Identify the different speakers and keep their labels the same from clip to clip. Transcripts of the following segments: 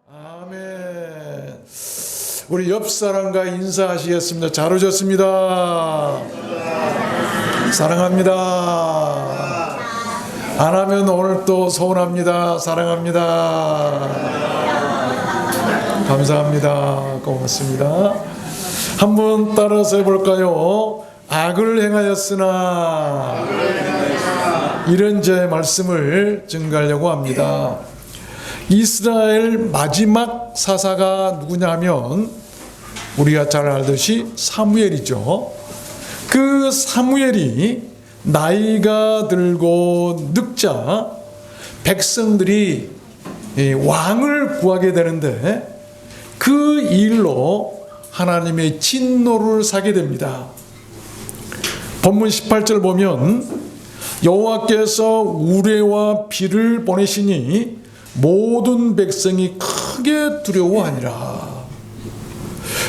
Speaker 1: 아멘. 우리 옆 사람과 인사하시겠습니다. 잘 오셨습니다. 사랑합니다. 안 하면 오늘 또 서운합니다. 사랑합니다. 감사합니다. 고맙습니다. 한번 따라서 해볼까요? 악을 행하였으나 이런 제 말씀을 증거하려고 합니다. 이스라엘 마지막 사사가 누구냐 하면 우리가 잘 알듯이 사무엘이죠. 그 사무엘이 나이가 들고 늙자 백성들이 왕을 구하게 되는데 그 일로 하나님의 진노를 사게 됩니다. 본문 18절 보면 여호와께서 우레와 비를 보내시니 모든 백성이 크게 두려워하니라.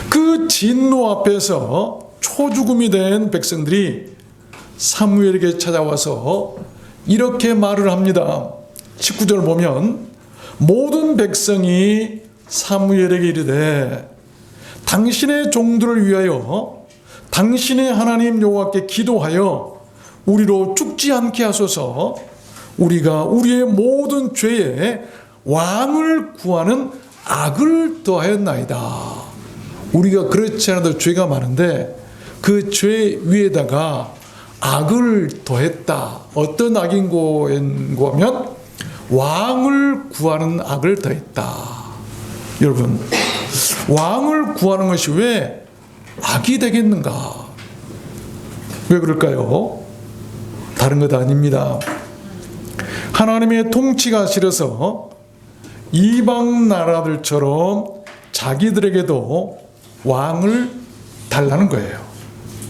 Speaker 1: 그 진노 앞에서 초죽음이 된 백성들이 사무엘에게 찾아와서 이렇게 말을 합니다. 19절 보면 모든 백성이 사무엘에게 이르되 당신의 종들을 위하여 당신의 하나님 여호와께 기도하여 우리로 죽지 않게 하소서. 우리가 우리의 모든 죄에 왕을 구하는 악을 더하였나이다. 우리가 그렇지 않아도 죄가 많은데 그 죄 위에다가 악을 더했다. 어떤 악인고 하면 왕을 구하는 악을 더했다. 여러분, 왕을 구하는 것이 왜 악이 되겠는가? 왜 그럴까요? 다른 것 아닙니다. 하나님의 통치가 싫어서 이방 나라들처럼 자기들에게도 왕을 달라는 거예요.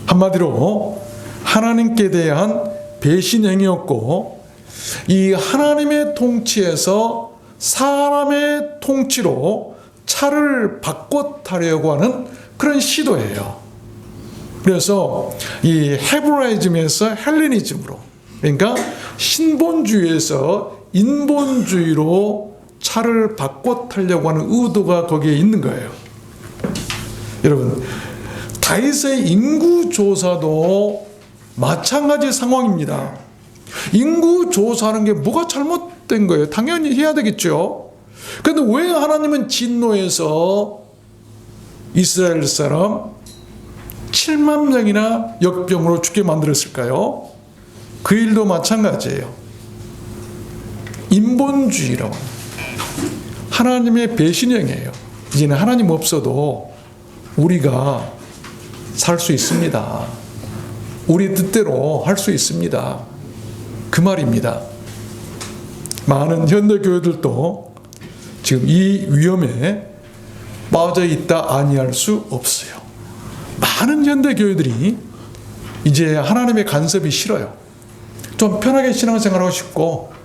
Speaker 1: 한마디로 하나님께 대한 배신 행위였고, 이 하나님의 통치에서 사람의 통치로 차를 바꿔 타려고 하는 그런 시도예요. 그래서 이 헤브라이즘에서 헬레니즘으로, 그러니까 신본주의에서 인본주의로 차를 바꿔 타려고 하는 의도가 거기에 있는 거예요. 여러분, 다윗의 인구조사도 마찬가지 상황입니다. 인구조사하는 게 뭐가 잘못된 거예요? 당연히 해야 되겠죠. 그런데 왜 하나님은 진노해서 이스라엘 사람 7만 명이나 역병으로 죽게 만들었을까요? 그 일도 마찬가지예요. 인본주의로 하나님의 배신형이에요. 이제는 하나님 없어도 우리가 살 수 있습니다. 우리 뜻대로 할 수 있습니다. 그 말입니다. 많은 현대 교회들도 지금 이 위험에 빠져 있다 아니할 수 없어요. 많은 현대 교회들이 이제 하나님의 간섭이 싫어요. 좀 편하게 신앙생활하고 싶고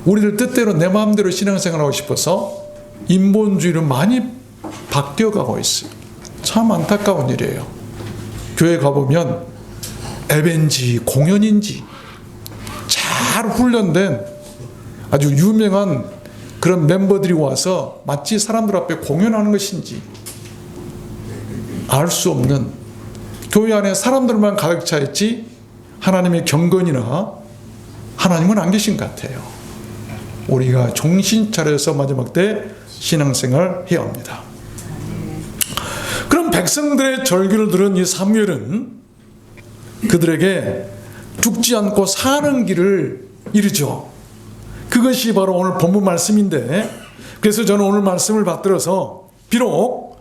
Speaker 1: 우리들 뜻대로 내 마음대로 신앙생활하고 싶어서 인본주의로 많이 바뀌어가고 있어요. 참 안타까운 일이에요. 교회 가보면 에벤지 공연인지 잘 훈련된 아주 유명한 그런 멤버들이 와서 마치 사람들 앞에 공연하는 것인지 알 수 없는, 교회 안에 사람들만 가득 차 있지 하나님의 경건이나 하나님은 안 계신 것 같아요. 우리가 정신 차려서 마지막 때 신앙생활 해야 합니다. 그럼 백성들의 절규를 들은 이 사무엘은 그들에게 죽지 않고 사는 길을 이르죠. 그것이 바로 오늘 본문 말씀인데, 그래서 저는 오늘 말씀을 받들어서 비록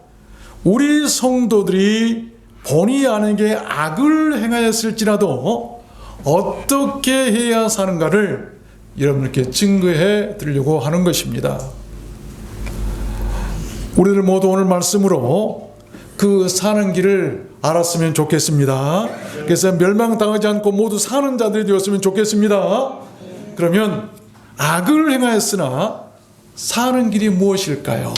Speaker 1: 우리 성도들이 본의 아니게 악을 행하였을지라도 어떻게 해야 사는가를 여러분께 증거해 드리려고 하는 것입니다. 우리들 모두 오늘 말씀으로 그 사는 길을 알았으면 좋겠습니다. 그래서 멸망당하지 않고 모두 사는 자들이 되었으면 좋겠습니다. 그러면 악을 행하였으나 사는 길이 무엇일까요?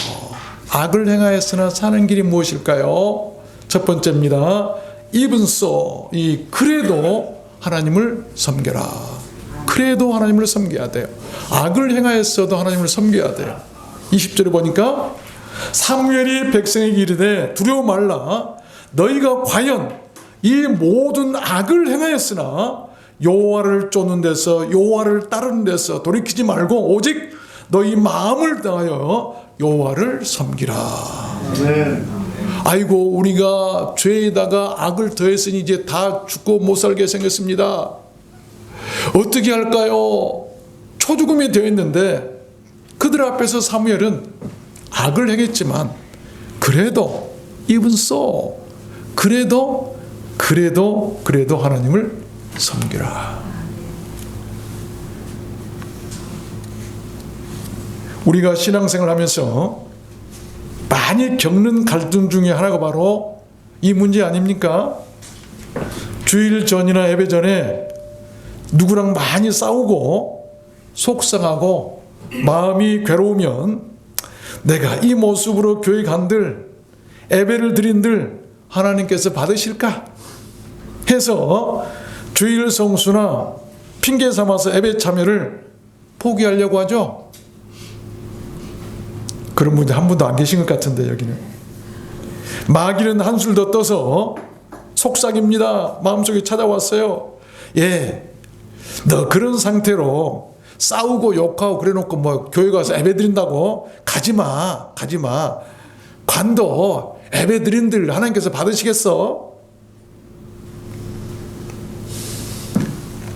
Speaker 1: 악을 행하였으나 사는 길이 무엇일까요? 첫 번째입니다. 이분소, 그래도 하나님을 섬겨라. 그래도 하나님을 섬겨야 돼요. 악을 행하였어도 하나님을 섬겨야 돼요. 20절에 보니까 사무엘이 백성에게 이르되 두려워 말라. 너희가 과연 이 모든 악을 행하였으나 여호와를 쫓는 데서, 여호와를 따르는 데서 돌이키지 말고 오직 너희 마음을 다하여 여호와를 섬기라. 아이고, 우리가 죄에다가 악을 더했으니 이제 다 죽고 못 살게 생겼습니다. 어떻게 할까요? 초죽음이 되어 있는데 그들 앞에서 사무엘은 악을 행했지만 그래도 even so, 그래도 하나님을 섬기라. 우리가 신앙생활 하면서 많이 겪는 갈등 중에 하나가 바로 이 문제 아닙니까? 주일 전이나 예배 전에 누구랑 많이 싸우고 속상하고 마음이 괴로우면 내가 이 모습으로 교회 간들, 예배를 드린들 하나님께서 받으실까 해서 주일 성수나 핑계 삼아서 예배 참여를 포기하려고 하죠. 그런 분이 한 분도 안 계신 것 같은데 여기는. 마귀는 한술 더 떠서 속삭입니다. 마음속에 찾아왔어요. 예, 너 그런 상태로 싸우고 욕하고 그래놓고 뭐 교회 가서 예배 드린다고 가지마. 관도 예배 드린들 하나님께서 받으시겠어?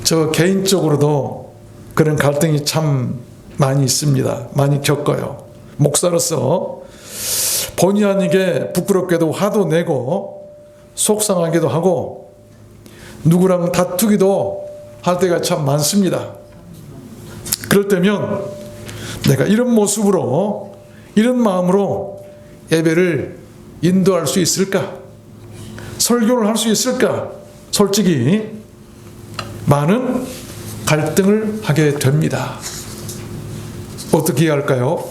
Speaker 1: 저 개인적으로도 그런 갈등이 참 많이 있습니다. 많이 겪어요. 목사로서 본의 아니게 부끄럽게도 화도 내고 속상하기도 하고 누구랑 다투기도 할 때가 참 많습니다. 그럴 때면 내가 이런 모습으로, 이런 마음으로 예배를 인도할 수 있을까? 설교를 할 수 있을까? 솔직히 많은 갈등을 하게 됩니다. 어떻게 해야 할까요?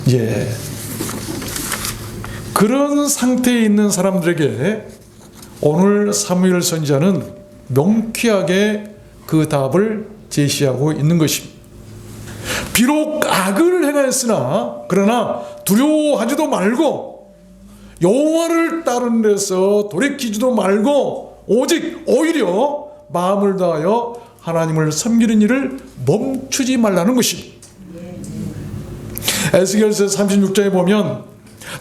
Speaker 1: 예. 그런 상태에 있는 사람들에게 오늘 사무엘 선지자는 명쾌하게 그 답을 제시하고 있는 것입니다. 비록 악을 행하였으나 그러나 두려워하지도 말고 여호와를 따르는 데서 돌이키지도 말고 오직 오히려 마음을 다하여 하나님을 섬기는 일을 멈추지 말라는 것입니다. 에스겔서 36장에 보면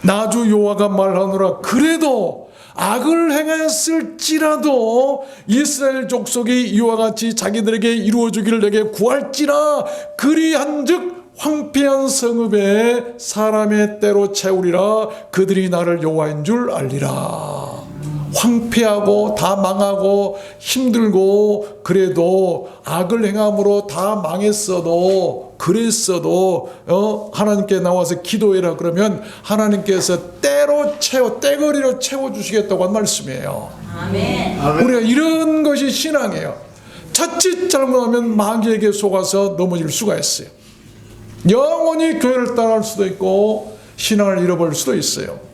Speaker 1: 나주 여호와가 말하노라 그래도 악을 행하였을지라도 이스라엘 족속이 이와 같이 자기들에게 이루어주기를 내게 구할지라 그리한즉 황폐한 성읍에 사람의 때로 채우리라 그들이 나를 여호와인 줄 알리라. 황폐하고 다 망하고 힘들고 그래도 악을 행함으로 다 망했어도 그랬어도 하나님께 나와서 기도해라 그러면 하나님께서 떼거리로 채워주시겠다고 한 말씀이에요. 아멘. 우리가 이런 것이 신앙이에요. 자칫 잘못하면 마귀에게 속아서 넘어질 수가 있어요. 영원히 교회를 떠날 수도 있고 신앙을 잃어버릴 수도 있어요.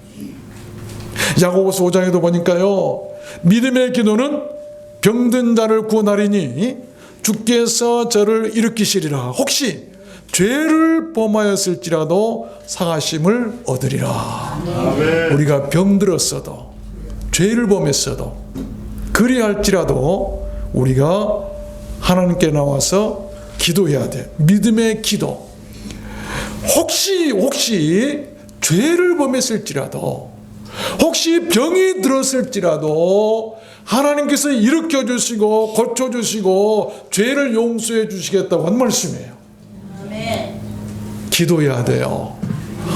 Speaker 1: 야고보서 5장에도 보니까요, 믿음의 기도는 병든 자를 구원하리니 주께서 저를 일으키시리라. 혹시 죄를 범하였을지라도 사하심을 얻으리라. 아멘. 우리가 병들었어도 죄를 범했어도 그리할지라도 우리가 하나님께 나와서 기도해야 돼. 믿음의 기도. 혹시 죄를 범했을지라도 혹시 병이 들었을지라도 하나님께서 일으켜 주시고 고쳐 주시고 죄를 용서해 주시겠다고 한 말씀이에요. 아멘. 기도해야 돼요.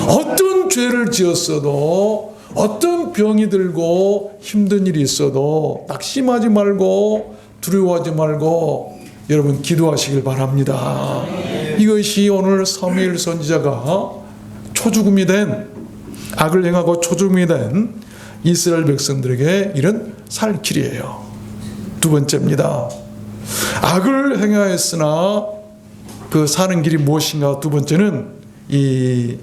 Speaker 1: 어떤 죄를 지었어도 어떤 병이 들고 힘든 일이 있어도 낙심하지 말고 두려워하지 말고 여러분 기도하시길 바랍니다. 아멘. 이것이 오늘 사무엘 선지자가 초죽음이 된 악을 행하고 초죽음이 된 이스라엘 백성들에게 이런 살 길이에요. 두 번째입니다. 악을 행하였으나 그 사는 길이 무엇인가. 두 번째는 이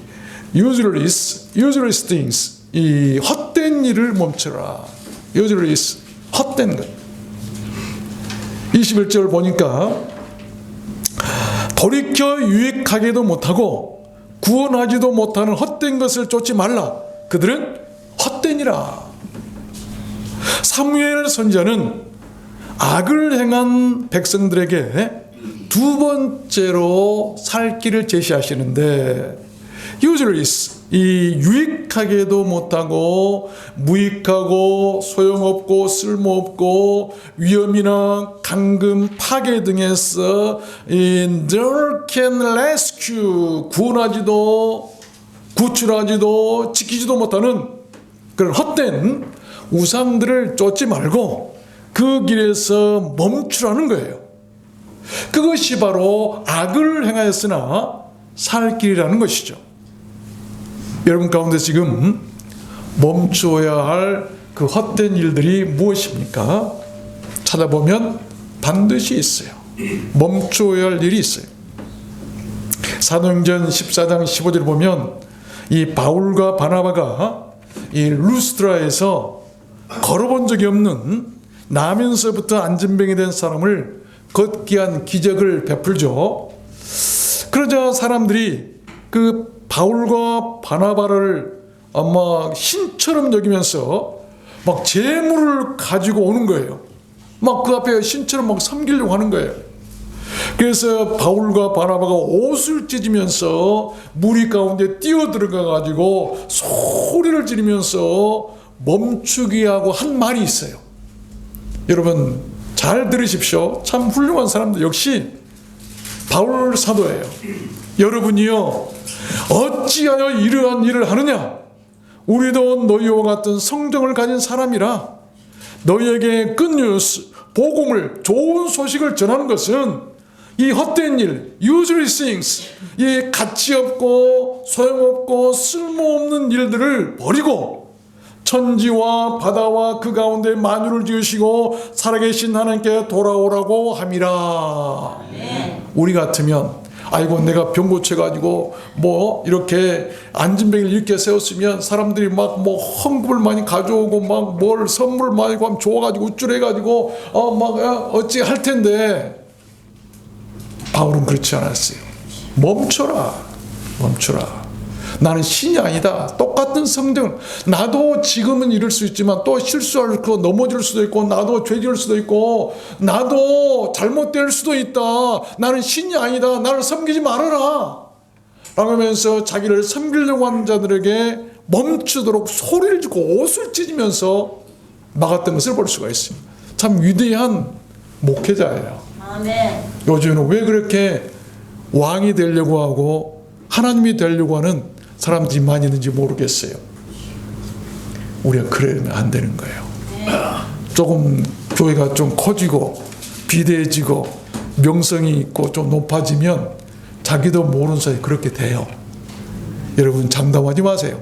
Speaker 1: useless things, 이 헛된 일을 멈춰라. useless, 헛된 것. 21절 보니까 돌이켜 유익하게도 못하고 구원하지도 못하는 헛된 것을 쫓지 말라. 그들은 헛되니라. 사무엘 선지자는 악을 행한 백성들에게 두 번째로 살 길을 제시하시는데, useless, 이 유익하게도 못하고 무익하고 소용없고 쓸모없고 위험이나 감금, 파괴 등에서 nor can rescue, 구원하지도 구출하지도 지키지도 못하는 그런 헛된 우상들을 쫓지 말고 그 길에서 멈추라는 거예요. 그것이 바로 악을 행하였으나 살 길이라는 것이죠. 여러분 가운데 지금 멈추어야 할 그 헛된 일들이 무엇입니까? 찾아보면 반드시 있어요. 멈추어야 할 일이 있어요. 사도행전 14장 15절을 보면 이 바울과 바나바가 이 루스드라에서 걸어본 적이 없는 나면서부터 안진병이 된 사람을 걷게 한 기적을 베풀죠. 그러자 사람들이 그 바울과 바나바를 아마 신처럼 여기면서 막 재물을 가지고 오는 거예요. 막 그 앞에 신처럼 막 섬기려고 하는 거예요. 그래서 바울과 바나바가 옷을 찢으면서 무리 가운데 뛰어들어가 가지고 소리를 지르면서 멈추게 하고 한 말이 있어요. 여러분 잘 들으십시오. 참 훌륭한 사람들 역시 바울 사도예요. 여러분이요, 어찌하여 이러한 일을 하느냐? 우리도 너희와 같은 성정을 가진 사람이라 너희에게 굿뉴스, 복음을, 좋은 소식을 전하는 것은 이 헛된 일, useless things, 이 가치 없고 소용없고 쓸모없는 일들을 버리고 천지와 바다와 그 가운데 만유를 지으시고 살아계신 하나님께 돌아오라고 함이라. 우리 같으면 아이고 내가 병 고쳐가지고 뭐 이렇게 안진병을 이렇게 세웠으면 사람들이 막 뭐 헌금을 많이 가져오고 막 뭘 선물 많이 하면 좋아가지고 우쭐해가지고 막 어찌 할 텐데, 바울은 그렇지 않았어요. 멈춰라. 나는 신이 아니다. 똑같은 성경, 나도 지금은 이럴 수 있지만 또 실수할 거 넘어질 수도 있고 나도 죄 지을 수도 있고 나도 잘못될 수도 있다. 나는 신이 아니다. 나를 섬기지 말아라 라면서 자기를 섬기려고 하는 자들에게 멈추도록 소리를 지르고 옷을 찢으면서 막았던 것을 볼 수가 있습니다. 참 위대한 목회자예요. 아멘. 요즘은 왜 그렇게 왕이 되려고 하고 하나님이 되려고 하는 사람들이 많이 있는지 모르겠어요. 우리가 그러면 안 되는 거예요. 조금 교회가 좀 커지고 비대해지고 명성이 있고 좀 높아지면 자기도 모르는 사이에 그렇게 돼요. 여러분 장담하지 마세요.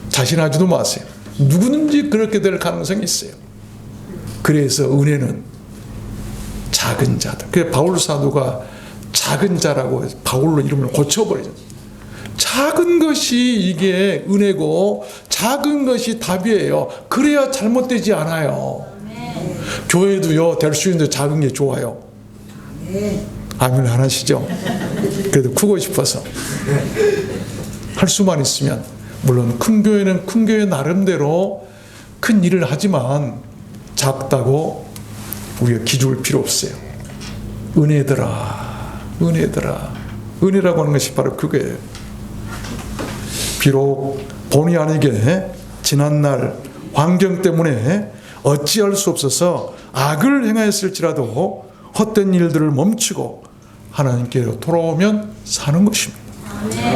Speaker 1: 자신하지도 마세요. 누구든지 그렇게 될 가능성이 있어요. 그래서 은혜는 작은 자들. 그래서 바울 사도가 작은 자라고 바울로 이름을 고쳐버리죠. 작은 것이 이게 은혜고 작은 것이 답이에요. 그래야 잘못되지 않아요. 아멘. 교회도요, 될 수 있는데 작은 게 좋아요. 아멘 안 하시죠? 그래도 크고 싶어서 할 수만 있으면. 물론 큰 교회는 큰 교회 나름대로 큰 일을 하지만 작다고 우리가 기죽을 필요 없어요. 은혜더라. 은혜라고 하는 것이 바로 그거예요. 비록 본의 아니게 지난날 환경 때문에 어찌할 수 없어서 악을 행하였을지라도 헛된 일들을 멈추고 하나님께로 돌아오면 사는 것입니다.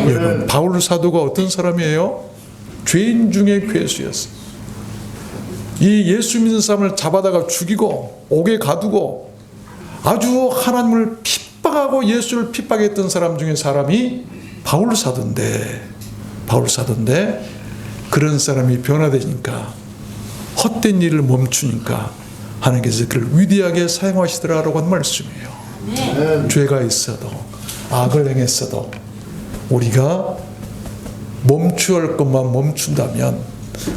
Speaker 1: 여러분 바울 사도가 어떤 사람이에요? 죄인 중에 괴수였어요. 이 예수 믿는 사람을 잡아다가 죽이고 옥에 가두고 아주 하나님을 핍박하고 예수를 핍박했던 사람 중에 사람이 바울 사도인데 그런 사람이 변화되니까 헛된 일을 멈추니까 하나님께서 그를 위대하게 사용하시더라라고 하는 말씀이에요. 네. 죄가 있어도 악을 행했어도 우리가 멈추어 할 것만 멈춘다면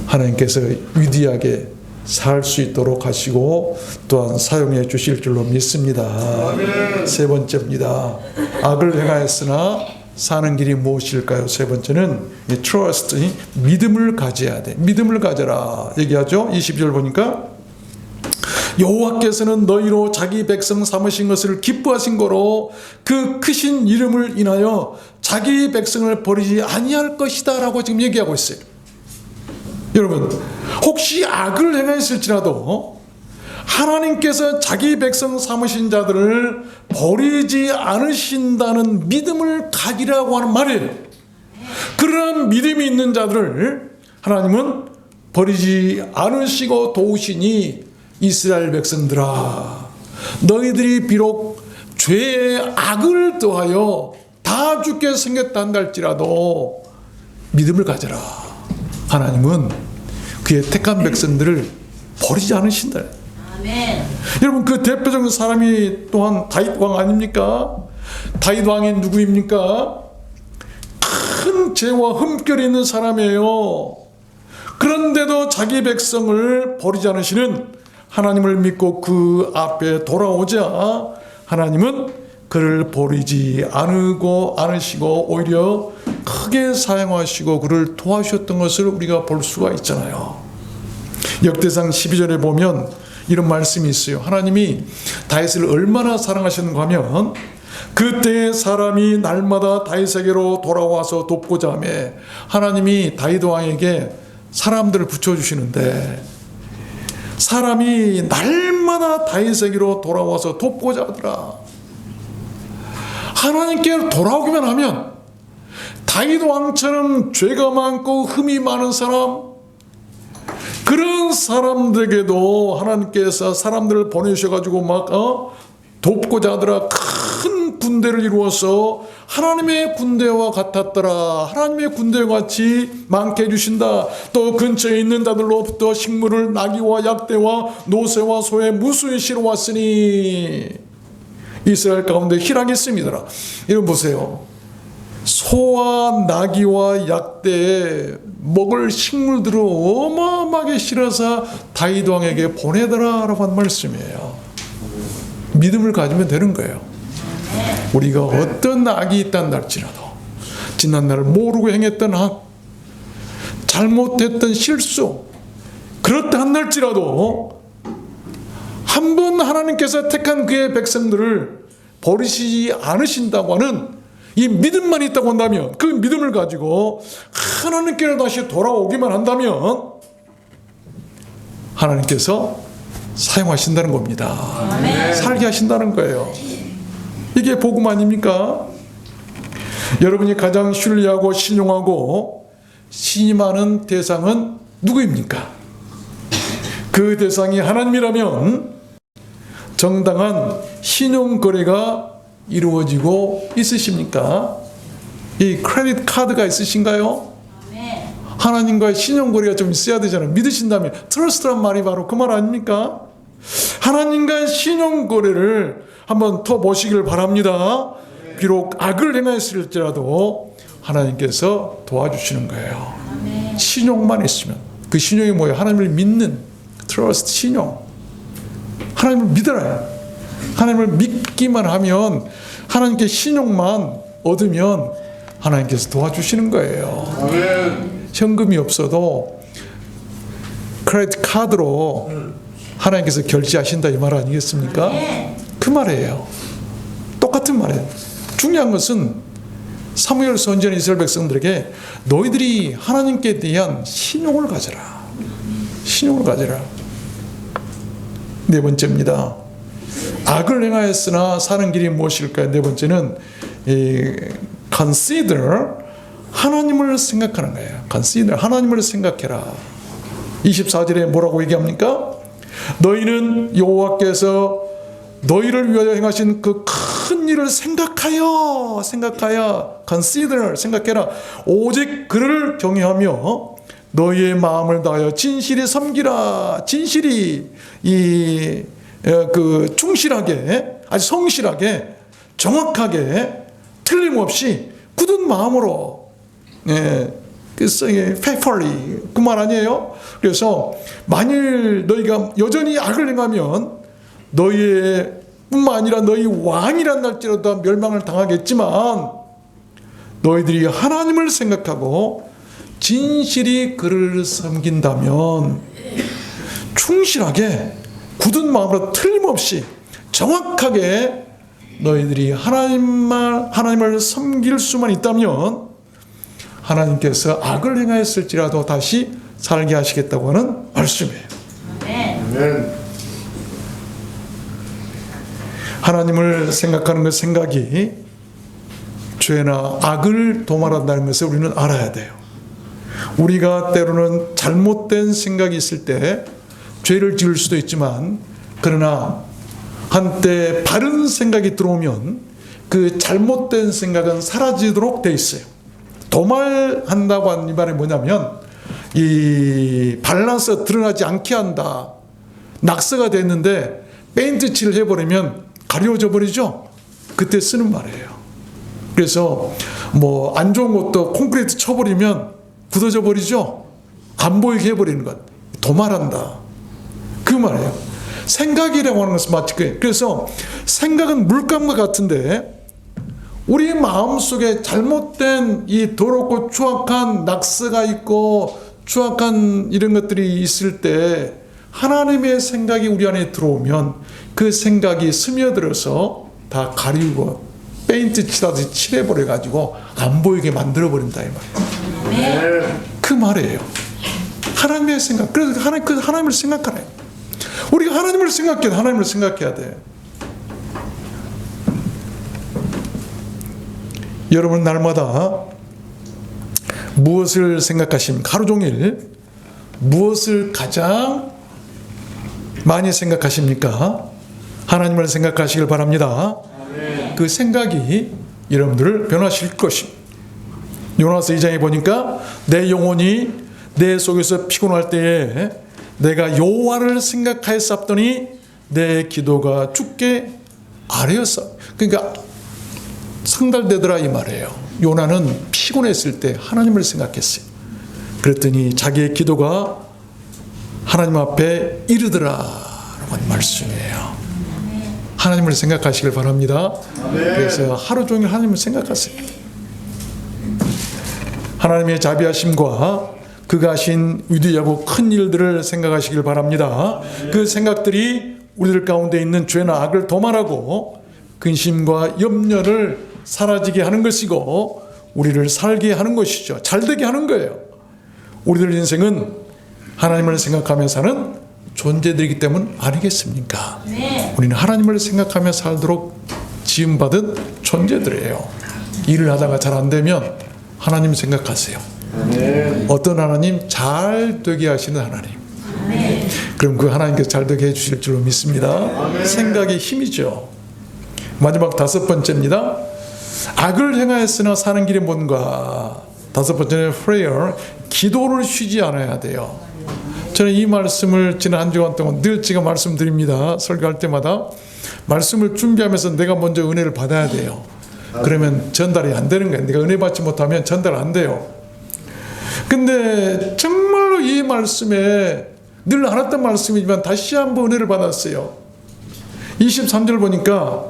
Speaker 1: 하나님께서 위대하게 살 수 있도록 하시고 또한 사용해 주실 줄로 믿습니다. 세 번째입니다. 악을 행하였으나 사는 길이 무엇일까요? 세 번째는 trust, 믿음을 가져야 돼. 믿음을 가져라 얘기하죠. 22절 보니까 여호와께서는 너희로 자기 백성 삼으신 것을 기뻐하신 거로 그 크신 이름을 인하여 자기 백성을 버리지 아니할 것이다 라고 지금 얘기하고 있어요. 여러분, 혹시 악을 행했을지라도 하나님께서 자기 백성 삼으신 자들을 버리지 않으신다는 믿음을 가지라고 하는 말이에요. 그런 믿음이 있는 자들을 하나님은 버리지 않으시고 도우시니 이스라엘 백성들아, 너희들이 비록 죄의 악을 더하여 다 죽게 생겼다 한다 할지라도 믿음을 가져라. 하나님은 그의 택한 백성들을 버리지 않으신다.
Speaker 2: 아멘.
Speaker 1: 여러분, 그 대표적인 사람이 또한 다윗 왕 아닙니까? 다윗 왕이 누구입니까? 큰 죄와 흠결이 있는 사람이에요. 그런데도 자기 백성을 버리지 않으시는 하나님을 믿고 그 앞에 돌아오자 하나님은 그를 버리지 않으시고 오히려 크게 사용하시고 그를 도와주셨던 것을 우리가 볼 수가 있잖아요. 역대상 12절에 보면 이런 말씀이 있어요. 하나님이 다윗을 얼마나 사랑하셨는가 하면 그때 사람이 날마다 다윗에게로 돌아와서 돕고자 하며 하나님이 다윗 왕에게 사람들을 붙여주시는데 사람이 날마다 다윗에게로 돌아와서 돕고자 하더라. 하나님께 돌아오기만 하면 다윗 왕처럼 죄가 많고 흠이 많은 사람, 그런 사람들에게도 하나님께서 사람들을 보내주셔가지고 막 돕고자 하더라. 큰 군대를 이루어서 하나님의 군대와 같았더라. 하나님의 군대와 같이 많게 해주신다. 또 근처에 있는 자들로부터 식물을 나귀와 약대와 노새와 소에 무수히 실어왔으니 이스라엘 가운데 희락이 있습니다. 이런 보세요. 소와 나귀와 약대에 먹을 식물들을 어마어마하게 실어서 다윗 왕에게 보내더라라고 한 말씀이에요. 믿음을 가지면 되는 거예요. 우리가 어떤 악이 있다는 할지라도, 지난날을 모르고 행했던 악, 잘못했던 실수, 그렇다 한 날지라도 한 번 하나님께서 택한 그의 백성들을 버리시지 않으신다고 하는 이 믿음만 있다고 한다면, 그 믿음을 가지고 하나님께로 다시 돌아오기만 한다면 하나님께서 사용하신다는 겁니다.
Speaker 2: 아멘.
Speaker 1: 살게 하신다는 거예요. 이게 복음 아닙니까? 여러분이 가장 신뢰하고 신용하고 신임하는 대상은 누구입니까? 그 대상이 하나님이라면 정당한 신용거래가 이루어지고 있으십니까? 이 크레딧 카드가 있으신가요?
Speaker 2: 아멘.
Speaker 1: 하나님과의 신용거래가 좀 있어야 되잖아요. 믿으신다면. 트러스트란 말이 바로 그 말 아닙니까? 하나님과의 신용거래를 한번 더 보시길 바랍니다. 비록 악을 행하였을지라도 하나님께서 도와주시는 거예요.
Speaker 2: 아멘.
Speaker 1: 신용만 있으면. 그 신용이 뭐예요? 하나님을 믿는 트러스트, 신용. 하나님을 믿어라. 하나님을 믿기만 하면, 하나님께 신용만 얻으면 하나님께서 도와주시는 거예요.
Speaker 3: 아멘.
Speaker 1: 현금이 없어도 크레딧 카드로 하나님께서 결제하신다 이 말 아니겠습니까? 그 말이에요. 똑같은 말이에요. 중요한 것은 사무엘 선지자는 이스라엘 백성들에게 너희들이 하나님께 대한 신용을 가져라. 신용을 가져라. 네 번째입니다. 악을 행하였으나 사는 길이 무엇일까요? 네 번째는 consider, 하나님을 생각하는 거예요. consider, 하나님을 생각해라. 24절에 뭐라고 얘기합니까? 너희는 여호와께서 너희를 위하여 행하신 그 큰 일을 생각하여 consider, 생각해라. 오직 그를 경외하며 너희의 마음을 다하여 진실히 섬기라. 진실이 충실하게, 아주 성실하게, 정확하게, 틀림없이 굳은 마음으로 faithfully 그 말 아니에요? 그래서 만일 너희가 여전히 악을 행하면 너희의 뿐만 아니라 너희 왕이란 날지라도 멸망을 당하겠지만 너희들이 하나님을 생각하고 진실이 그를 섬긴다면 충실하게 굳은 마음으로 틀림없이 정확하게 너희들이 하나님을 섬길 수만 있다면 하나님께서 악을 행하였을지라도 다시 살게 하시겠다고 하는 말씀이에요.
Speaker 2: 아멘.
Speaker 1: 하나님을 생각하는 그 생각이 죄나 악을 도말한다는 것을 우리는 알아야 돼요. 우리가 때로는 잘못된 생각이 있을 때 죄를 지을 수도 있지만 그러나 한때 바른 생각이 들어오면 그 잘못된 생각은 사라지도록 돼 있어요. 도말한다고 하는 이 말이 뭐냐면 이 밸런스가 드러나지 않게 한다. 낙서가 됐는데 페인트 칠을 해버리면 가려져 버리죠. 그때 쓰는 말이에요. 그래서 뭐 안 좋은 것도 콘크리트 쳐버리면 굳어져 버리죠. 안 보이게 해버리는 것. 도말한다. 그 말이에요. 생각이라고 하는 것은 마치 그래요. 그래서 생각은 물감과 같은데 우리 마음속에 잘못된 이 더럽고 추악한 낙서가 있고 추악한 이런 것들이 있을 때 하나님의 생각이 우리 안에 들어오면 그 생각이 스며들어서 다 가리우고 페인트 칠하듯이 칠해버려가지고 안 보이게 만들어버린다 이 말이에요. 그 말이에요. 하나님의 생각. 그래서 하나님을 생각하라. 우리가 하나님을 생각해야 돼. 여러분 날마다 무엇을 생각하십니까? 하루 종일 무엇을 가장 많이 생각하십니까? 하나님을 생각하시길 바랍니다. 그 생각이 여러분들을 변화시킬 것입니다. 요나서 2장에 보니까 내 영혼이 내 속에서 피곤할 때에 내가 여호와를 생각하였사더니 내 기도가 주께 아뢰었어. 그러니까 상달되더라 이 말이에요. 요나는 피곤했을 때 하나님을 생각했어요. 그랬더니 자기의 기도가 하나님 앞에 이르더라라고 하는 말씀이에요. 하나님을 생각하시길 바랍니다. 그래서 하루 종일 하나님을 생각하세요. 하나님의 자비하심과 그가 하신 위대하고 큰 일들을 생각하시길 바랍니다. 그 생각들이 우리들 가운데 있는 죄나 악을 도말하고 근심과 염려를 사라지게 하는 것이고 우리를 살게 하는 것이죠. 잘되게 하는 거예요. 우리들 인생은 하나님을 생각하며 사는 존재들이기 때문 아니겠습니까? 우리는 하나님을 생각하며 살도록 지음받은 존재들이에요. 일을 하다가 잘 안 되면 하나님 생각하세요. 어떤 하나님? 잘 되게 하시는 하나님. 그럼 그 하나님께서 잘 되게 해주실 줄로 믿습니다. 생각의 힘이죠. 마지막 5번째입니다. 악을 행하였으나 사는 길이 뭔가. 5번째는 prayer, 기도를 쉬지 않아야 돼요. 저는 이 말씀을 지난 한 주간 동안 늘 제가 말씀드립니다. 설교할 때마다 말씀을 준비하면서 내가 먼저 은혜를 받아야 돼요. 그러면 전달이 안 되는 거예요. 내가 은혜 받지 못하면 전달 안 돼요. 근데 정말로 이 말씀에 늘 알았던 말씀이지만 다시 한번 은혜를 받았어요. 23절 보니까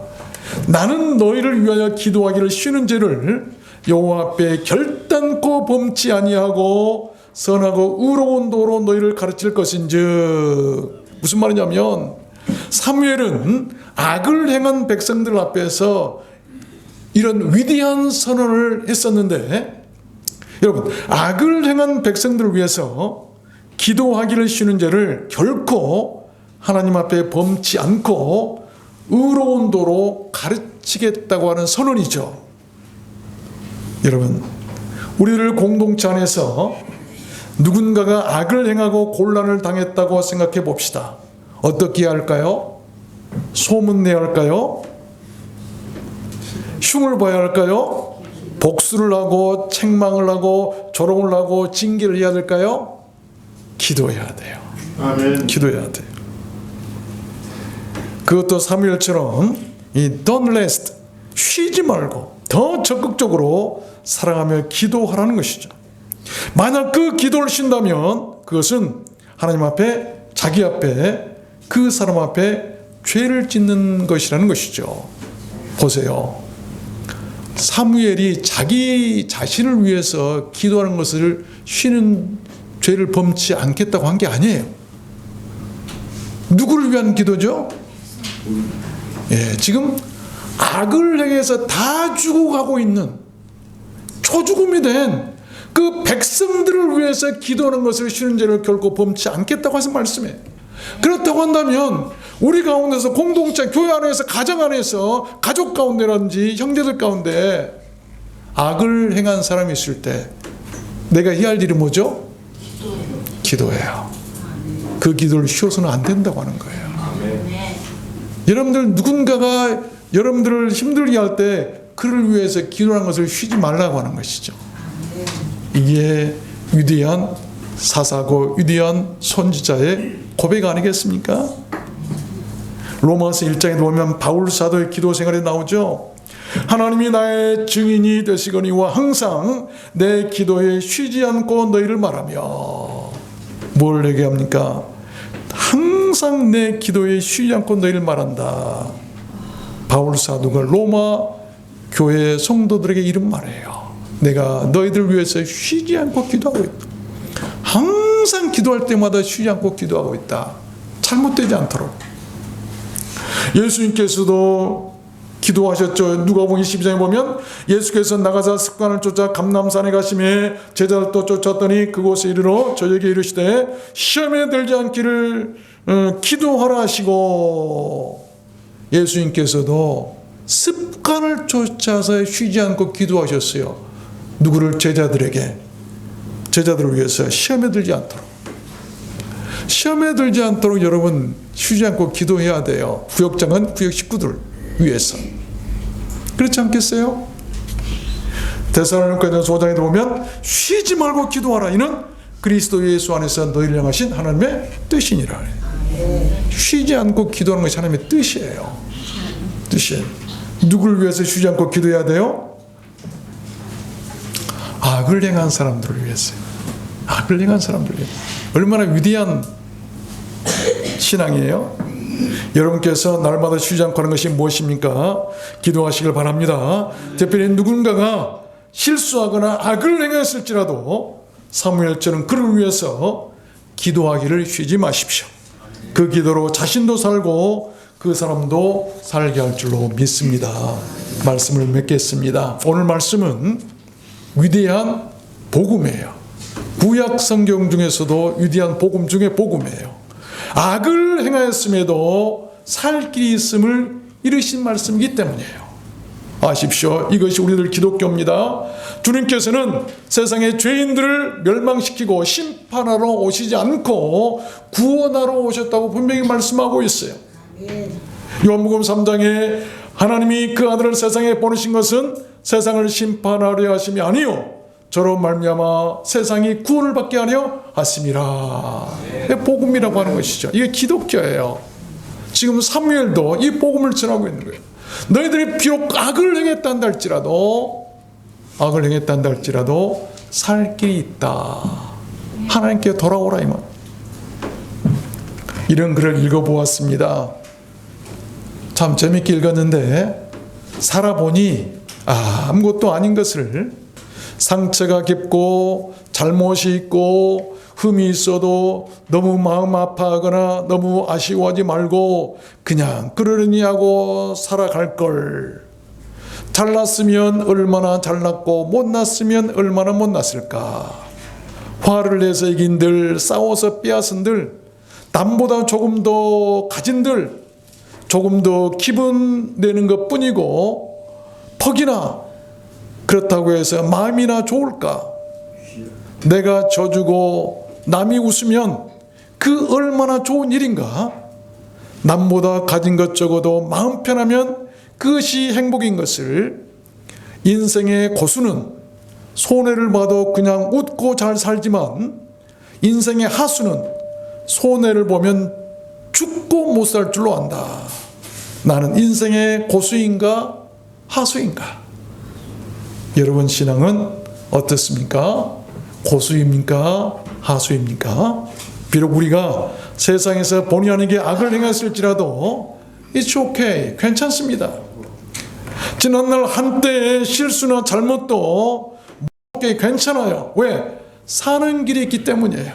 Speaker 1: 나는 너희를 위하여 기도하기를 쉬는 죄를 여호와 앞에 결단코 범치 아니하고 선하고 의로운 도로 너희를 가르칠 것인즉. 무슨 말이냐면 사무엘은 악을 행한 백성들 앞에서 이런 위대한 선언을 했었는데 여러분 악을 행한 백성들을 위해서 기도하기를 쉬는 죄를 결코 하나님 앞에 범치 않고 의로운 도로 가르치겠다고 하는 선언이죠. 여러분 우리들 공동체 안에서 누군가가 악을 행하고 곤란을 당했다고 생각해 봅시다. 어떻게 해야 할까요? 소문내야 할까요? 흉을 봐야 할까요? 복수를 하고 책망을 하고 조롱을 하고 징계를 해야 될까요? 기도해야 돼요.
Speaker 3: 아멘.
Speaker 1: 기도해야 돼요. 그것도 사무엘처럼 이 don't rest, 쉬지 말고 더 적극적으로 사랑하며 기도하라는 것이죠. 만약 그 기도를 쉰다면 그것은 하나님 앞에, 자기 앞에, 그 사람 앞에 죄를 짓는 것이라는 것이죠. 보세요. 사무엘이 자기 자신을 위해서 기도하는 것을 쉬는 죄를 범치 않겠다고 한 게 아니에요. 누구를 위한 기도죠? 지금 악을 행해서 다 죽어가고 있는 초죽음이 된 그 백성들을 위해서 기도하는 것을 쉬는 죄를 결코 범치 않겠다고 하신 말씀이에요. 그렇다고 한다면 우리 가운데서 공동체, 교회 안에서, 가정 안에서, 가족 가운데라든지 형제들 가운데 악을 행한 사람이 있을 때 내가 해야 할 일이 뭐죠? 기도예요. 그 기도를 쉬어서는 안 된다고 하는 거예요. 여러분들, 누군가가 여러분들을 힘들게 할 때 그를 위해서 기도하는 것을 쉬지 말라고 하는 것이죠. 이게 위대한 사사고 위대한 선지자의 고백 아니겠습니까? 로마서 1장에 보면 바울 사도의 기도 생활이 나오죠. 하나님이 나의 증인이 되시거니와 항상 내 기도에 쉬지 않고 너희를 말하며, 뭘 얘기합니까? 항상 내 기도에 쉬지 않고 너희를 말한다. 바울 사도가 로마 교회 성도들에게 이런 말이에요. 내가 너희들 위해서 쉬지 않고 기도하고 있다. 항상 기도할 때마다 쉬지 않고 기도하고 있다. 잘못되지 않도록. 예수님께서도 기도하셨죠. 누가복음 22장에 보면 예수께서 나가사 습관을 쫓아 감람산에 가시매 제자들도 쫓았더니 그곳에 이르러 저에게 이르시되 시험에 들지 않기를 기도하라 하시고, 예수님께서도 습관을 쫓아서 쉬지 않고 기도하셨어요. 누구를? 제자들에게. 제자들을 위해서 시험에 들지 않도록. 시험에 들지 않도록 여러분 쉬지 않고 기도해야 돼요. 구역장은 구역 식구들 위해서. 그렇지 않겠어요? 데살로니가서 5장에 보면 쉬지 말고 기도하라. 이는 그리스도 예수 안에서 너희를 향하신 하나님의 뜻이니라. 쉬지 않고 기도하는 것이 하나님의 뜻이에요. 뜻이에요. 누구를 위해서 쉬지 않고 기도해야 돼요? 악을 행한 사람들을 위해서요. 악을 행한 사람들을 위해서. 얼마나 위대한 신앙이에요? 여러분께서 날마다 쉬지 않고 하는 것이 무엇입니까? 기도하시길 바랍니다. 특별히 누군가가 실수하거나 악을 행했을지라도 사무엘처럼 그를 위해서 기도하기를 쉬지 마십시오. 그 기도로 자신도 살고 그 사람도 살게 할 줄로 믿습니다. 말씀을 맺겠습니다. 오늘 말씀은 위대한 복음이에요. 구약 성경 중에서도 위대한 복음 중에 복음이에요. 악을 행하였음에도 살 길이 있음을 이루신 말씀이기 때문이에요. 아십시오. 이것이 우리들 기독교입니다. 주님께서는 세상의 죄인들을 멸망시키고 심판하러 오시지 않고 구원하러 오셨다고 분명히 말씀하고 있어요. 요한복음 3장에 하나님이 그 아들을 세상에 보내신 것은 세상을 심판하려 하심이 아니요 저로 말미암아 세상이 구원을 받게 하려 하심이라. 복음이라고 하는 것이죠. 이게 기독교예요. 지금 사무엘도 이 복음을 전하고 있는 거예요. 너희들이 비록 악을 행했단다 할지라도 살 길이 있다. 하나님께 돌아오라, 이 말. 이런 글을 읽어보았습니다. 참 재밌게 읽었는데 살아보니 아무것도 아닌 것을, 상처가 깊고 잘못이 있고 흠이 있어도 너무 마음 아파하거나 너무 아쉬워하지 말고 그냥 그러려니 하고 살아갈 걸. 잘났으면 얼마나 잘났고 못났으면 얼마나 못났을까. 화를 내서 이긴들, 싸워서 빼앗은들, 남보다 조금 더 가진들, 조금 더 기분 내는 것 뿐이고 퍽이나 그렇다고 해서 마음이나 좋을까. 내가 져주고 남이 웃으면 그 얼마나 좋은 일인가. 남보다 가진 것 적어도 마음 편하면 그것이 행복인 것을, 인생의 고수는 손해를 봐도 그냥 웃고 잘 살지만 인생의 하수는 손해를 보면 죽고 못 살 줄로 안다. 나는 인생의 고수인가 하수인가? 여러분 신앙은 어떻습니까? 고수입니까? 하수입니까? 비록 우리가 세상에서 본의 아니게 악을 행했을지라도 It's okay. 괜찮습니다. 지난날 한때의 실수나 잘못도 먹게 괜찮아요. 왜? 사는 길이 있기 때문이에요.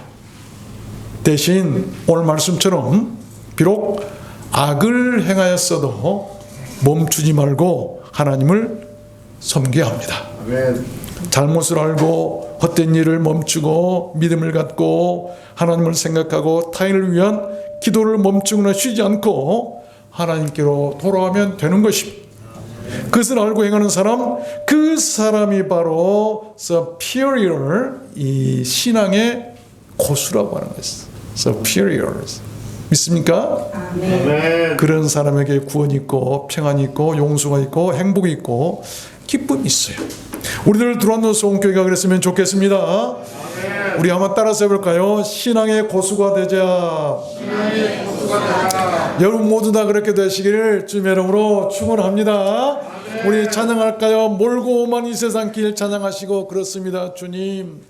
Speaker 1: 대신 오늘 말씀처럼 비록 악을 행하였어도 멈추지 말고 하나님을 섬겨야 합니다.
Speaker 2: 아멘.
Speaker 1: 잘못을 알고 헛된 일을 멈추고 믿음을 갖고 하나님을 생각하고 타인을 위한 기도를 멈추거나 쉬지 않고 하나님께로 돌아가면 되는 것입니다. 그것을 알고 행하는 사람, 그 사람이 바로 superior, 이 신앙의 고수라고 하는 것이죠. superior. 믿습니까?
Speaker 2: 아멘.
Speaker 1: 그런 사람에게 구원이 있고 평안이 있고 용서가 있고 행복이 있고 기쁨이 있어요. 우리들 두란노 소원교회가 그랬으면 좋겠습니다. 우리 한번 따라서 해볼까요? 신앙의 고수가 되자. 여러분 모두 다 그렇게 되시기를 주님의 이름으로 축원합니다. 우리 찬양할까요? 몰고 오만 이 세상 길 찬양하시고 그렇습니다. 주님.